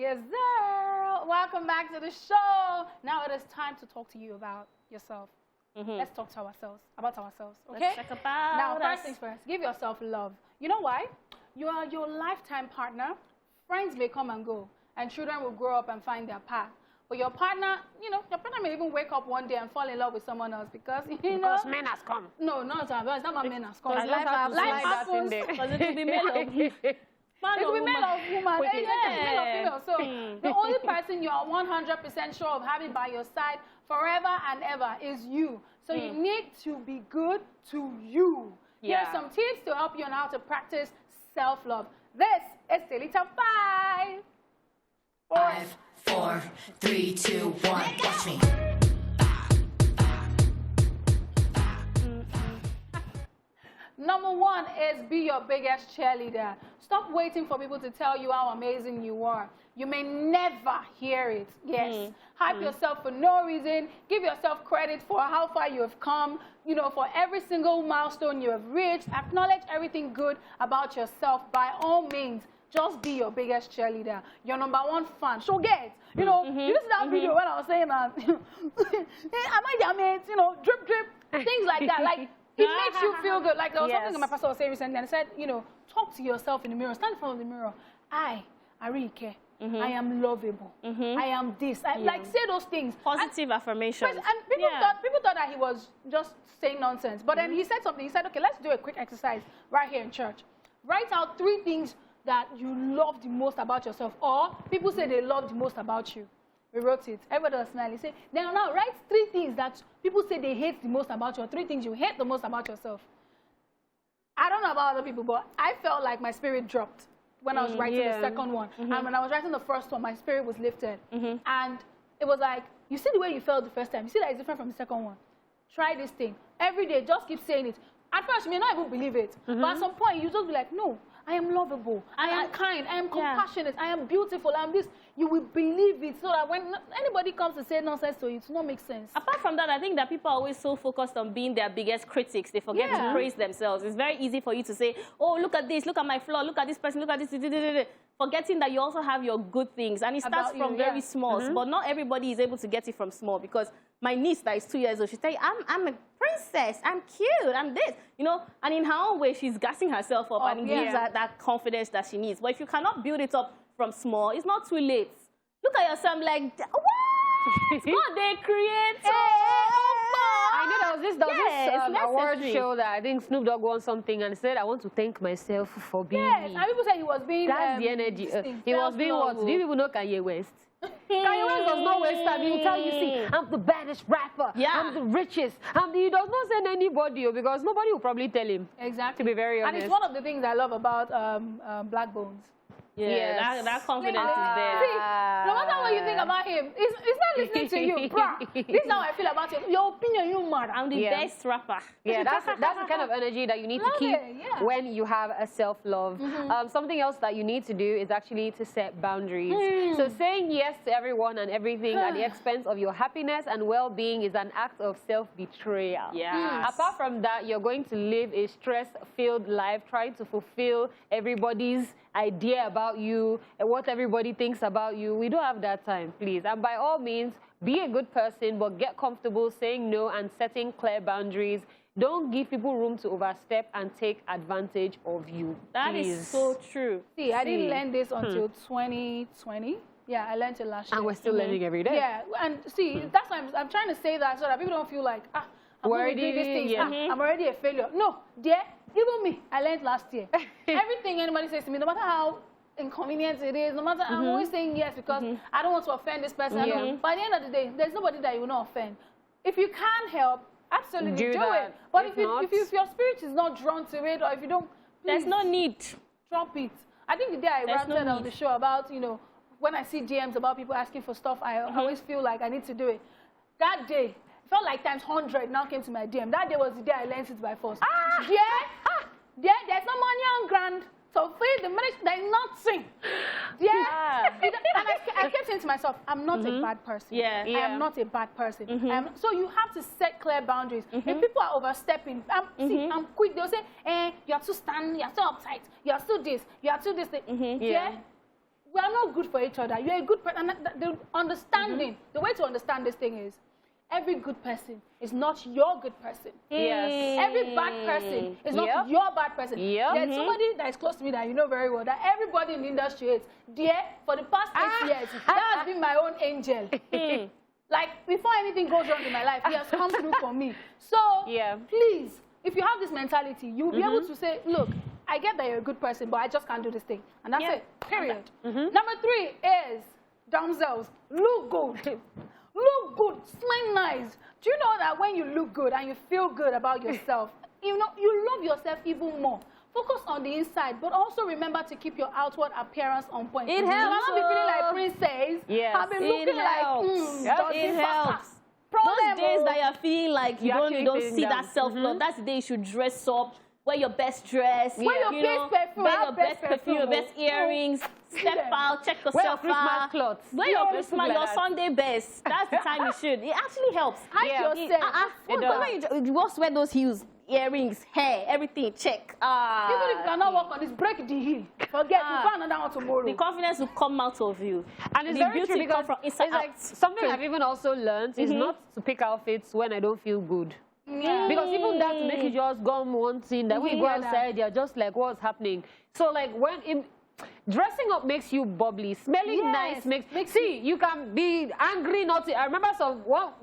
Yes, sir. Welcome back to the show. Now it is time to talk to you about yourself. Let's talk to ourselves, about ourselves, okay? Let's talk about now, first things first, give yourself love. You know why? You are your lifetime partner. Friends may come and go, and children will grow up and find their path. But your partner, your partner may even wake up one day and fall in love with someone else because, Because men has come. No, not that. It's not about men has come. Life happens. Because it will be male or it will be male or woman. Male or female. So the only person you are 100% sure of having by your side forever and ever is you. So you need to be good to you. Here are some tips to help you on how to practice self-love. This is Daily Top 5. 5, 4, 3, 2, 1. Watch me. Number 1 is be your biggest cheerleader. Stop waiting for people to tell you how amazing you are. You may never hear it. Yes. Hype yourself for no reason. Give yourself credit for how far you have come, for every single milestone you have reached. Acknowledge everything good about yourself by all means. Just be your biggest cheerleader. Your number 1 fan. Show get. You see that video when I was saying that, am I damaged? Drip, drip, things like that. Like, it makes you feel good. Like, there was something that my pastor was saying recently, and he said, talk to yourself in the mirror. Stand in front of the mirror. I really care. I am lovable. I am this. Like, say those things. Positive affirmations. And people thought that he was just saying nonsense. But then he said something. He said, okay, let's do a quick exercise right here in church. Write out 3 things that you love the most about yourself, or people say they love the most about you. We wrote it. Everybody was smiling. Say, now write 3 things that people say they hate the most about you, or 3 things you hate the most about yourself. I don't know about other people, but I felt like my spirit dropped when I was writing the second one. And when I was writing the first one, my spirit was lifted. And it was like, you see the way you felt the first time. You see that it's different from the second one. Try this thing. Every day, just keep saying it. At first, you may not even believe it. But at some point, you just be like, no, I am lovable. I am kind. I am compassionate. I am beautiful. I am this. You will believe it so that when anybody comes to say nonsense to you, it will not make sense. Apart from that, I think that people are always so focused on being their biggest critics. They forget to praise themselves. It's very easy for you to say, oh, look at this. Look at my flaw. Look at this person. Look at this. Forgetting that you also have your good things. And it starts from very small. But not everybody is able to get it from small, because my niece that is 2 years old, she tell you, I'm a princess, I'm cute, I'm this, and in her own way, she's gassing herself up and gives her that confidence that she needs. But if you cannot build it up from small, it's not too late. Look at yourself like, what? God, they create. I know there was this award show that I think Snoop Dogg won something and said, I want to thank myself for being me. And people said he was being... That's the energy. He was being what? Do you people know Kanye West? Kanye West does not waste time. He will tell you, see, I'm the baddest rapper. I'm the richest. He does not send anybody, because nobody will probably tell him. Exactly. To be very honest. And it's one of the things I love about Black Bones. That confidence is there. See, no matter what you think about him, it's not listening to you, bruh. This is how I feel about you. Your opinion, you matter. I'm the best rapper. Yeah, that's the kind of energy that you need to keep when you have a self-love. Something else that you need to do is actually to set boundaries. So saying yes to everyone and everything at the expense of your happiness and well-being is an act of self-betrayal. Apart from that, you're going to live a stress-filled life trying to fulfill everybody's idea about you and what everybody thinks about you. We don't have that time, please. And by all means, be a good person, but get comfortable saying no and setting clear boundaries. Don't give people room to overstep and take advantage of you. That is so true. See, I didn't learn this until 2020. Yeah, I learned it last year. And we're still learning every day. Yeah, and see, that's why I'm trying to say that so that people don't feel like, I'm already doing these things. I'm already a failure. No, even me, I learned last year. Everything anybody says to me, no matter how inconvenient it is, no matter, I'm always saying yes because I don't want to offend this person. By the end of the day, there's nobody that you will not offend. If you can't help, absolutely do it. But if your spirit is not drawn to it, or if you don't, there's no need. Drop it. I think the day I ranted on the show about, when I see DMs about people asking for stuff, I always feel like I need to do it. That day, felt like times 100 now came to my DM. That day was the day I learned it by force. There's no money on ground. So for the minute, there's nothing. And I kept saying to myself, I'm not a bad person. I am not a bad person. So you have to set clear boundaries. If people are overstepping, I'm quick. They'll say, you are too stand, you are too uptight, you are too this, you are too this. we are not good for each other. You're a good person. The understanding, the way to understand this thing is, every good person is not your good person. Yes. Every bad person is not your bad person. There's somebody that is close to me that you know very well, that everybody in the industry hates. Dear, for the past 8 years, that has been my own angel. Like, before anything goes wrong in my life, he has come through for me. So, please, if you have this mentality, you'll be able to say, look, I get that you're a good person, but I just can't do this thing. And that's it, period. Number 3 is, damsels, look good. Look good, smell nice. Do you know that when you look good and you feel good about yourself, you love yourself even more? Focus on the inside, but also remember to keep your outward appearance on point. It helps. You will not be feeling like princess. Yes. I've been looking like, it helps. Those days that you're feeling like you don't see that self-love, that's the day you should dress up, wear your best dress, wear your best perfume, wear your best perfume, your best earrings, step out, check yourself out. Clothes. Wear your Christmas, your Sunday best. That's the time you should. It actually helps. Hide yourself. When you just wear those heels, earrings, hair, everything, check. Even if you cannot work on this, break the heel. Forget, you find another one tomorrow. The confidence will come out of you. And it's the very beauty true because come from inside it's like out. something I've even also learned is not to pick outfits when I don't feel good. Because even that to make you just go on one thing, that when you go outside, you're just like, what's happening? So like dressing up makes you bubbly, smelling nice makes you can be angry, naughty. I remember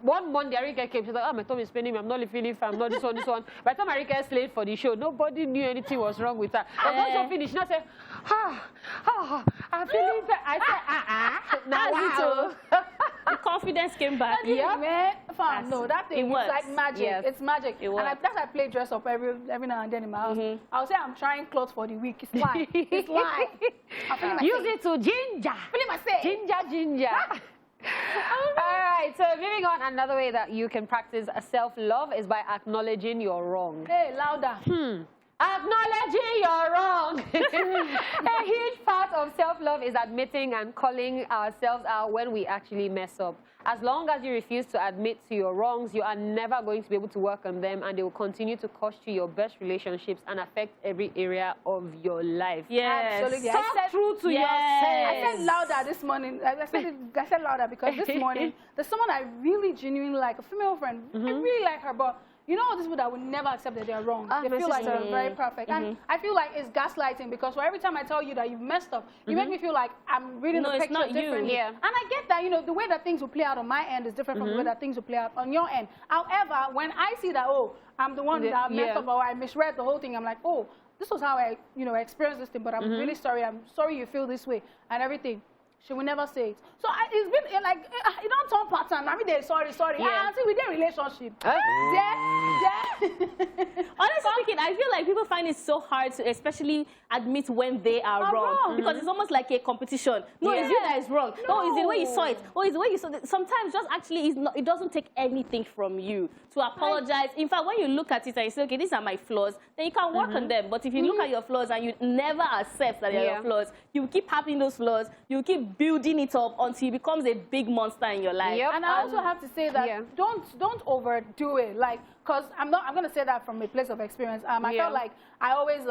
one Monday Arika came, she's like, oh, my tummy is paining me, I'm not feeling fine, I'm not this one. By the time Arika slaved for the show, nobody knew anything was wrong with her. But once she finished, she said, I'm feeling bad. I said, now wow. The confidence came back. No, that thing is like magic. Yes. It's magic. It and that's I play dress up every now and then in my house. I'll say I'm trying clothes for the week. It's live. It's live. Use it to ginger. Feeling myself. Ginger. All right, so moving on, another way that you can practice self-love is by acknowledging your wrong. Hey, louder. Acknowledging you're wrong. A huge part of self-love is admitting and calling ourselves out when we actually mess up. As long as you refuse to admit to your wrongs, you are never going to be able to work on them, and they will continue to cost you your best relationships and affect every area of your life. Yes. Absolutely. Talk true to yourself. I said louder this morning. I said louder because this morning, there's someone I really genuinely like, a female friend. I really like her, but you know, these people that would never accept that they're wrong. They feel like they're very perfect. And I feel like it's gaslighting because every time I tell you that you've messed up, you make me feel like I'm reading the picture differently. And I get that, you know, the way that things will play out on my end is different from the way that things will play out on your end. However, when I see that, oh, I'm the one that messed up or I misread the whole thing, I'm like, oh, this was how I, experienced this thing, but I'm really sorry. I'm sorry you feel this way and everything. She will never say it. So it's been like, you don't turn pattern. I mean, they're sorry. Until we did relationship. Honestly speaking, I feel like people find it so hard to especially admit when they are wrong. Because it's almost like a competition. No, it's you that is wrong. No, it's the way you saw it. Oh, it's the way you saw it. Sometimes just actually, it doesn't take anything from you to apologize. In fact, when you look at it and you say, okay, these are my flaws, then you can work on them. But if you look at your flaws and you never accept that they're your flaws, you keep having those flaws, you keep building it up until it becomes a big monster in your life. And I also have to say that don't overdo it. Like, because I'm going to say that from a place of experience. I felt like I always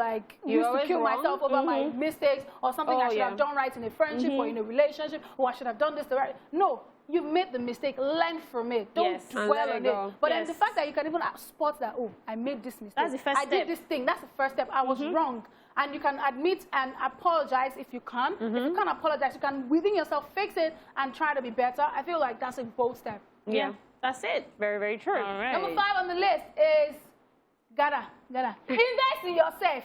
used to kill myself over my mistakes or something I should have done right in a friendship or in a relationship, or I should have done this the right. No, you've made the mistake. Learn from it. Don't dwell on it. But then the fact that you can even spot that, oh, I made this mistake. That's the first step. I did this thing. That's the first step. I was wrong. And you can admit and apologize if you can. If you can't apologize, you can within yourself fix it and try to be better. I feel like that's a bold step. Yeah, that's it. Very, very true. All right. Number 5 on the list is gotta invest in yourself.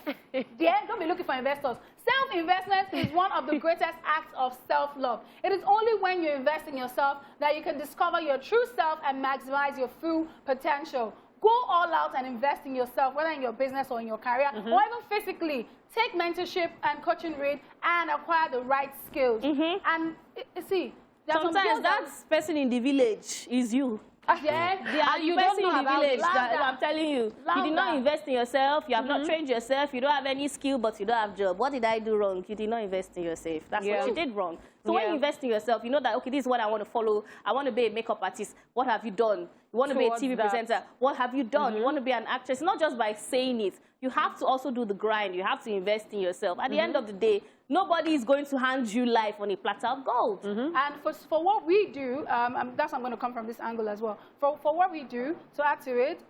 Don't be looking for investors. Self-investment is one of the greatest acts of self-love. It is only when you invest in yourself that you can discover your true self and maximize your full potential. Go all out and invest in yourself, whether in your business or in your career, or even physically. Take mentorship and coaching read and acquire the right skills. And see, sometimes that person in the village is you. And you don't know about village that I'm telling you. You did not invest in yourself. You have not trained yourself. You don't have any skill, but you don't have job. What did I do wrong? You did not invest in yourself. That's what you did wrong. So when you invest in yourself, you know that, okay, this is what I want to follow. I want to be a makeup artist. What have you done? You want to be a TV presenter. What have you done? You want to be an actress. Not just by saying it. You have to also do the grind. You have to invest in yourself. At the end of the day, nobody is going to hand you life on a platter of gold. And for what we do, that's I'm going to come from this angle as well. For what we do, to add to it,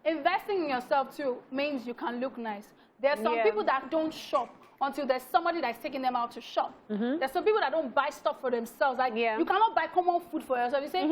investing in yourself too means you can look nice. There are some people that don't shop until there's somebody that's taking them out to shop. There's some people that don't buy stuff for themselves. Like, you cannot buy common food for yourself. You say,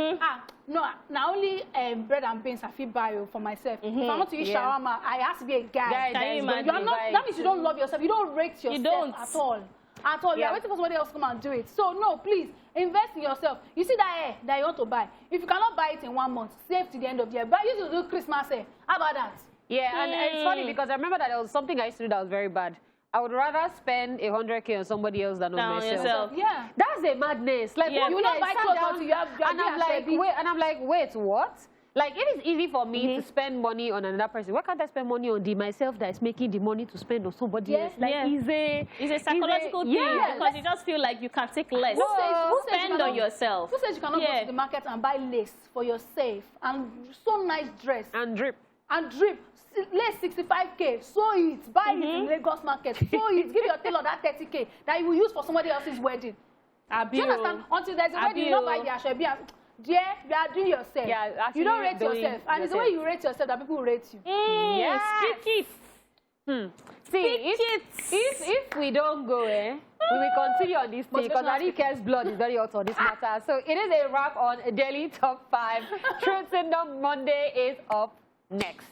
no, not only bread and beans I feel buy for myself. If I want to eat shawarma, I have to be a guy. That means you don't love yourself. You don't rate yourself at all. At all. You're waiting for somebody else to come and do it. So, no, please, invest in yourself. You see that hair that you want to buy. If you cannot buy it in 1 month, save to the end of the year. But you used to do Christmas hair. How about that? Yeah, and it's funny because I remember that there was something I used to do that was very bad. I would rather spend 100K on somebody else than on myself. Yeah. That's a madness. Like, you will not buy clothes until you have and I'm like, wait, what? Like, it is easy for me to spend money on another person. Why can't I spend money on myself that is making the money to spend on somebody else? Like, it's a psychological thing because you just feel like you can take less. Who spend on yourself. Who says you cannot go to the market and buy lace for your safe and so nice dress? And drip. And drip. Lace 65K. Sew it. Buy it in Lagos market. Sew it. Give your tailor that 30K that you will use for somebody else's wedding. Do you understand? Until there's a wedding, you don't buy the ashebi. Dear, you are doing yourself. Yeah, you don't rate yourself. And it's the way you rate yourself that people rate you. Yes. Speak it. See, if we don't go, we will continue on this thing because Arike's blood is very hot on this matter. So it is a wrap on Daily Top 5. Truth in the Monday is up next.